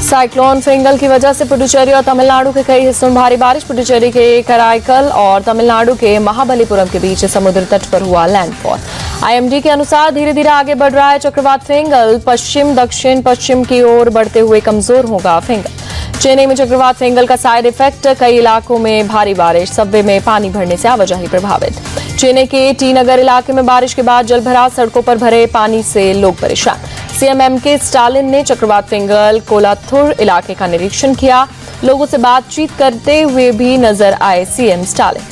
Cyclone फिंगल की वजह से पुडुचेरी और तमिलनाडु के कई हिस्सों में भारी बारिश। पुडुचेरी के कराईकल और तमिलनाडु के महाबलीपुरम के बीच समुद्र तट पर हुआ लैंडफॉल। आईएमडी के अनुसार धीरे धीरे आगे बढ़ रहा है चक्रवात फिंगल। पश्चिम दक्षिण पश्चिम की ओर बढ़ते हुए कमजोर होगा फिंगल। चेन्नई में चक्रवात फिंगल का साइड इफेक्ट, कई इलाकों में भारी बारिश, सबवे में पानी भरने से आवाजाही प्रभावित। चेन्नई के टी नगर इलाके में बारिश के बाद जलभराव, सड़कों पर भरे पानी से लोग परेशान। सीएम एमके स्टालिन ने चक्रवात फिंगल कोलाथुर इलाके का निरीक्षण किया। लोगों से बातचीत करते हुए भी नजर आए सीएम स्टालिन।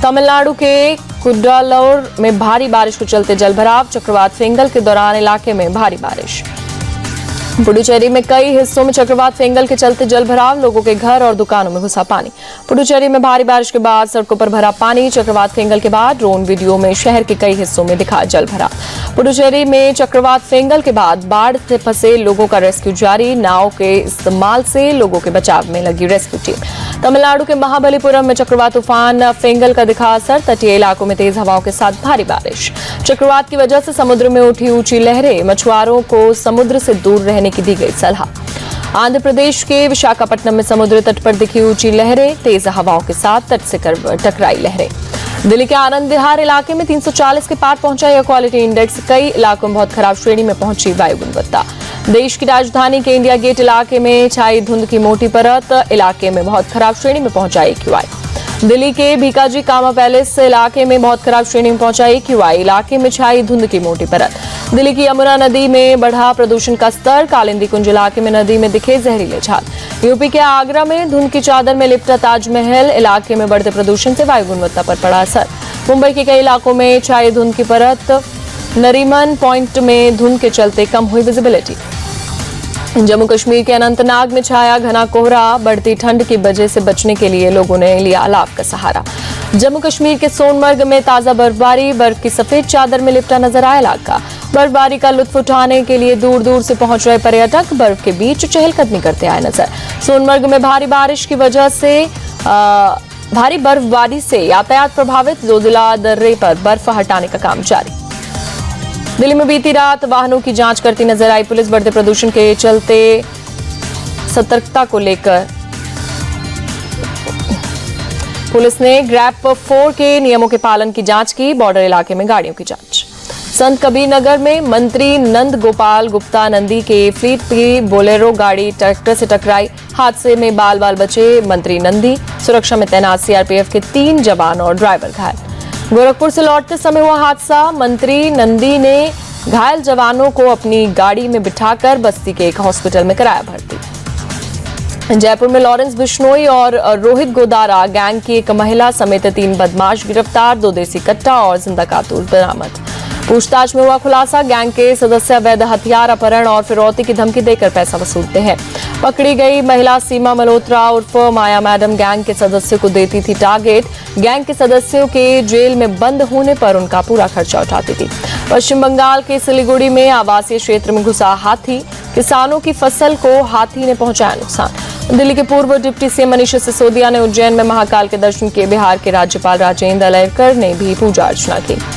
तमिलनाडु के कुड्डालोर में भारी बारिश के चलते जलभराव, चक्रवात फिंगल के दौरान इलाके में भारी बारिश। पुडुचेरी में कई हिस्सों में चक्रवात फिंगल के चलते जलभराव, लोगों के घर और दुकानों में घुसा पानी। पुडुचेरी में भारी बारिश के बाद सड़कों पर भरा पानी। चक्रवात फिंगल के बाद ड्रोन वीडियो में शहर के कई हिस्सों में दिखा जलभराव। पुडुचेरी में चक्रवात फिंगल के बाद बाढ़ से फंसे लोगों का रेस्क्यू जारी। नाव के इस्तेमाल से लोगों के बचाव में लगी रेस्क्यू टीम। तमिलनाडु के महाबलीपुरम में चक्रवात तूफान फिंगल का दिखा असर। तटीय इलाकों में तेज हवाओं के साथ भारी बारिश। चक्रवात की वजह से समुद्र में उठी ऊंची लहरें, मछुआरों को समुद्र से दूर रहने की दी गई सलाह। आंध्र प्रदेश के विशाखापट्टनम में समुद्र तट पर दिखी ऊंची लहरें, तेज हवाओं के साथ तट से टकराई लहरें। दिल्ली के आनंद विहार इलाके में 340 के पार पहुंचा एयर क्वालिटी इंडेक्स। कई इलाकों में बहुत खराब श्रेणी में पहुंची वायु गुणवत्ता। देश की राजधानी के इंडिया गेट इलाके में छाई धुंध की मोटी परत, इलाके में बहुत खराब श्रेणी में पहुंचा AQI। दिल्ली के भीकाजी कामा पैलेस इलाके में बहुत खराब श्रेणी में पहुंचा AQI, इलाके में छाई धुंध की मोटी परत। दिल्ली की यमुना नदी में बढ़ा प्रदूषण का स्तर, कालिंदी कुंज इलाके में नदी में दिखे जहरीले छाल। यूपी के आगरा में धुंध की चादर में लिपटा ताजमहल, इलाके में बढ़ते प्रदूषण से वायु गुणवत्ता पर पड़ा असर। मुंबई के कई इलाकों में छाई धुंध की परत। नरीमन पॉइंट में धुंध के चलते कम हुई विजिबिलिटी। जम्मू कश्मीर के अनंतनाग में छाया घना कोहरा, बढ़ती ठंड की वजह से बचने के लिए लोगों ने लिया अलाव का सहारा। जम्मू कश्मीर के सोनमर्ग में ताजा बर्फबारी, बर्फ की सफेद चादर में लिपटा नजर आया इलाका। बर्फबारी का लुत्फ उठाने के लिए दूर दूर से पहुंच रहे पर्यटक बर्फ के बीच चहलकदमी करते आए नजर। सोनमर्ग में भारी बारिश की वजह से भारी बर्फबारी से यातायात प्रभावित। जोजिला दर्रे पर बर्फ हटाने का काम जारी। दिल्ली में बीती रात वाहनों की जांच करती नजर आई पुलिस। बढ़ते प्रदूषण के चलते सतर्कता को लेकर पुलिस ने ग्रैप 4 के नियमों के पालन की जांच की। बॉर्डर इलाके में गाड़ियों की जांच। संत कबीर नगर में मंत्री नंद गोपाल गुप्ता नंदी के फ्लीट की बोलेरो गाड़ी ट्रैक्टर से टकराई। हादसे में बाल बाल बचे मंत्री नंदी। सुरक्षा में तैनात सीआरपीएफ के 3 जवान और ड्राइवर घायल। गोरखपुर से लौटते समय हुआ हादसा। मंत्री नंदी ने घायल जवानों को अपनी गाड़ी में बिठाकर बस्ती के एक हॉस्पिटल में कराया भर्ती। जयपुर में लॉरेंस बिश्नोई और रोहित गोदारा गैंग की एक महिला समेत 3 बदमाश गिरफ्तार। 2 देसी कट्टा और जिंदा कारतूस बरामद। पूछताछ में हुआ खुलासा, गैंग के सदस्य अवैध हथियार, अपहरण और फिरौती की धमकी देकर पैसा वसूलते हैं। पकड़ी गई महिला सीमा मल्होत्रा उर्फ माया मैडम गैंग के सदस्यों को देती थी टारगेट। गैंग के सदस्यों के जेल में बंद होने पर उनका पूरा खर्चा उठाती थी। पश्चिम बंगाल के सिलीगुड़ी में आवासीय क्षेत्र में घुसा हाथी, किसानों की फसल को हाथी ने पहुंचाया नुकसान। दिल्ली के पूर्व डिप्टी सीएम मनीष सिसोदिया ने उज्जैन में महाकाल के दर्शन किए। बिहार के राज्यपाल राजेंद्र अलेरकर ने भी पूजा अर्चना की।